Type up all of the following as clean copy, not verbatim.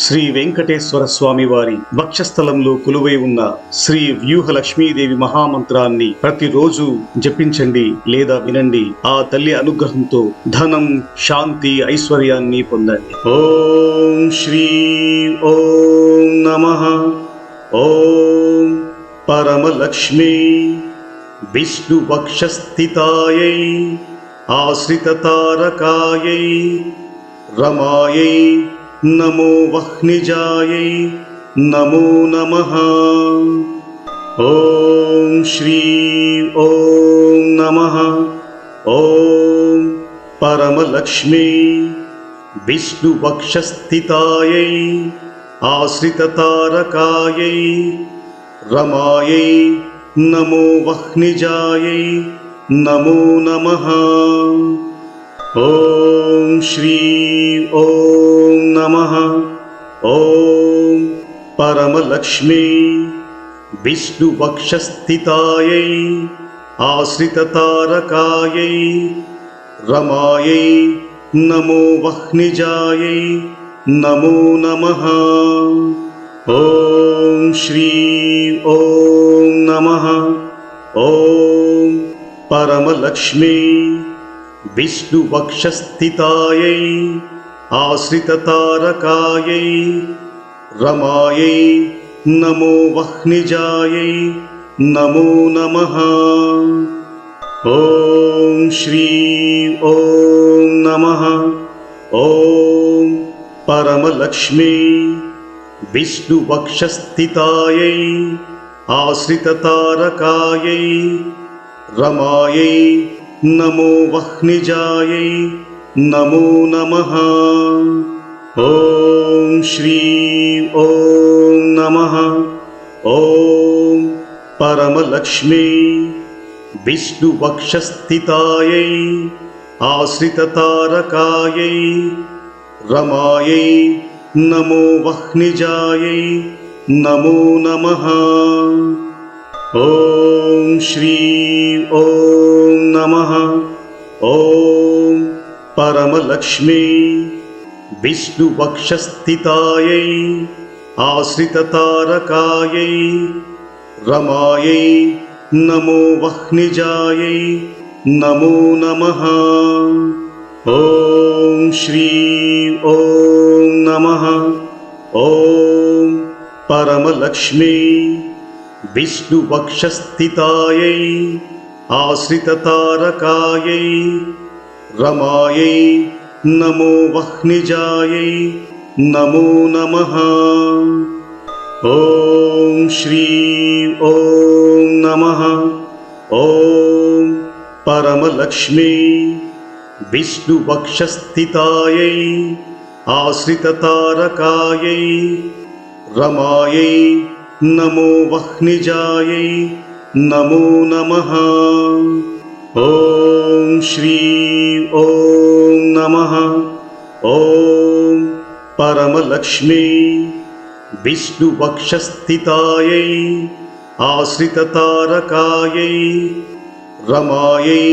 శ్రీ వెంకటేశ్వర స్వామి వారి వక్షస్థలంలో కొలువై ఉన్న శ్రీ వ్యూహ లక్ష్మీదేవి మహామంత్రాన్ని ప్రతిరోజు జపించండి లేదా వినండి. ఆ తల్లి అనుగ్రహంతో ధనం, శాంతి, ఐశ్వర్యాన్ని పొందండి. ఓం శ్రీ ఓం నమః. ఓం పరమలక్ష్మీ విష్ణు వక్షస్థితాయై ఆశ్రితతారకాయై రమాయై నమో వహ్నిజాయై నమో నమః. ఓం శ్రీ ఓం నమః. ఓం పరమలక్ష్మీ విష్ణు వక్షస్థితాయై ఆశ్రితతారకాయై రమాయై నమో వహ్నిజాయై నమో నమః. ఓం శ్రీ ఓం నమః. ఓం పరమలక్ష్మీ విష్ణు వక్షస్థితాయై ఆశ్రితతారకాయై రమాయై నమో వహ్నిజాయై నమో నమః. ఓం శ్రీ ఓం నమః. ఓం పరమలక్ష్మీ విష్ణు వక్షస్థితాయై ఆశ్రితతారకాయై రమాయై నమో వహ్నిజాయై నమో నమః. ఓం శ్రీ ఓం నమః. ఓం పరమలక్ష్మీ విష్ణు వక్షస్థితాయై ఆశ్రితతారకాయై రమాయై నమో వహ్నిజాయై నమో నమః. ఓం శ్రీ ఓం నమః. ఓం పరమలక్ష్మీ విష్ణు వక్షస్థితాయై ఆశ్రితతారకాయై రమాయై నమో వహ్నిజాయై నమో నమః. ఓం శ్రీ ఓం నమః. ఓం పరమలక్ష్మీ విష్ణు వక్షస్థితాయై ఆశ్రితతారకాయై రమాయై నమో వహ్నిజాయై నమో నమః. ఓం శ్రీ ఓం నమః. ఓం పరమలక్ష్మీ విష్ణు వక్షస్థితాయై ఆశ్రితతారకాయై రమాయై నమో వహ్నిజాయై నమో నమః. ఓం శ్రీ ఓం నమః. ఓం పరమలక్ష్మీ విష్ణు వక్షస్థితాయై ఆశ్రితతారకాయై రమాయై నమో వహ్నిజాయై నమో నమః. ఓం శ్రీ ఓం నమః. ఓం పరమలక్ష్మీ విష్ణు వక్షస్థితాయై ఆశ్రితతారకాయై రమాయై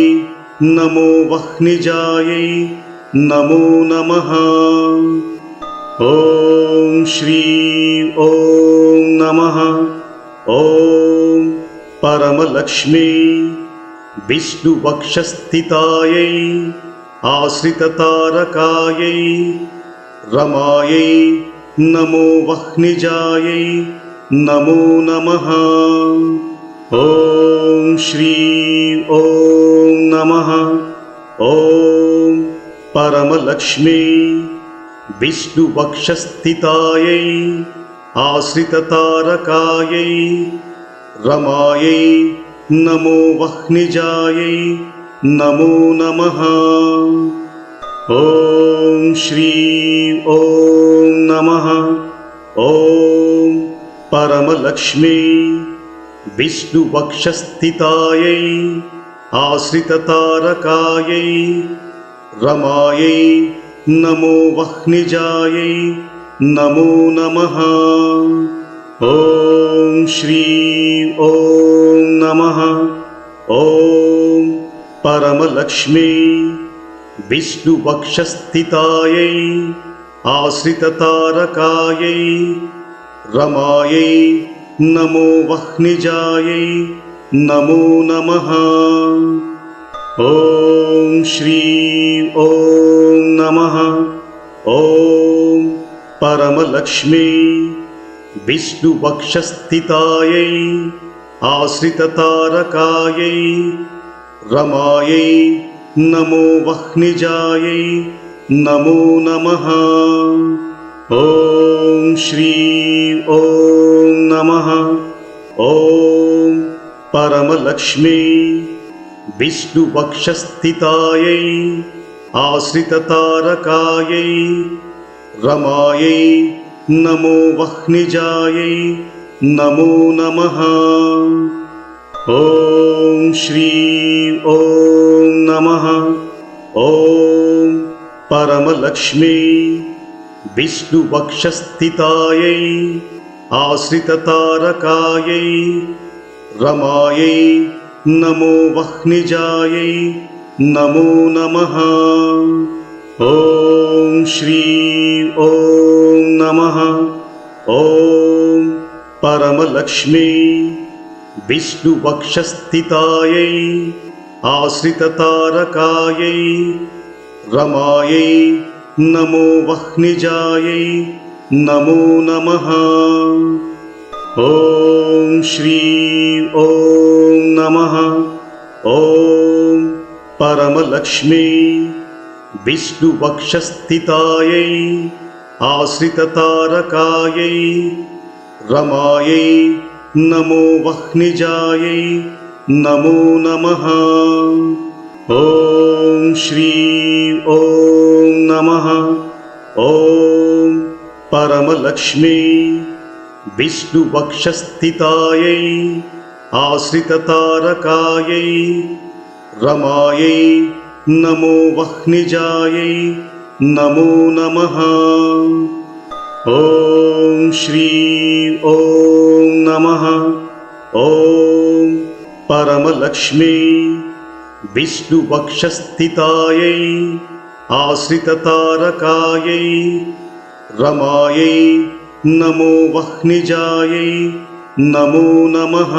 నమో వహ్నిజాయై నమో నమః. ఓం శ్రీ ఓం నమః. ఓం పరమలక్ష్మీ విష్ణు వక్షస్థితాయై ఆశ్రితతారకాయై రమాయై నమో వహ్నిజాయై నమో నమః. ఓం శ్రీ ఓం నమః. ఓం పరమలక్ష్మీ విష్ణు వక్షస్థితాయై ఆశ్రితతారకాయై రమాయై నమో వహ్నిజాయై నమో నమః. ఓం శ్రీ ఓం నమః. ఓం పరమలక్ష్మీ విష్ణు వక్షస్థితాయై ఆశ్రితతారకాయై రమాయై నమో వహ్నిజాయై నమో నమః. ఓం శ్రీ ఓం నమః. ఓం పరమలక్ష్మీ విష్ణు వక్షస్థితాయై आश्रिततारकायै रमायै नमो वह्निजायै नमो नमः। ॐ श्री ॐ नमः। ॐ परमलक्ष्मी विष्णुवक्षस्थितायै आश्रिततारकायै रमायै नमो वह्निजायै नमो नमः। ॐ श्री ॐ नमः। ॐ परमलक्ष्मी विष्णुवक्षस्थितायै आश्रिततारकायै रमायै नमो वह्निजायै नमो नमः। ॐ श्री ॐ नमः। ॐ परमलक्ष्मी विष्णुवक्षस्थितायै आश्रिततारकायै रमायै नमो वह्निजायै नमो नमः। ॐ श्री ॐ नमः। ॐ परमलक्ष्मी विष्णुवक्षस्थितायै आश्रिततारकायै रमायै नमो वह्निजायै नमो नमः। ॐ श्री ॐ नमः। ॐ परमलक्ष्मी विष्णुवक्षस्थितायै आश्रिततारकायै रमायै नमो वह्निजायै नमो नमः। ॐ श्री ॐ नमः। ॐ परमलक्ष्मी विष्णुवक्षस्थितायै आश्रिततारकायै रमायै नमो वह्निजायै नमो नमः। ॐ श्री ॐ नमः। ॐ परमलक्ष्मी विष्णुवक्षस्थितायै आश्रिततारकायै रमायै नमो वह्निजायै नमो नमः।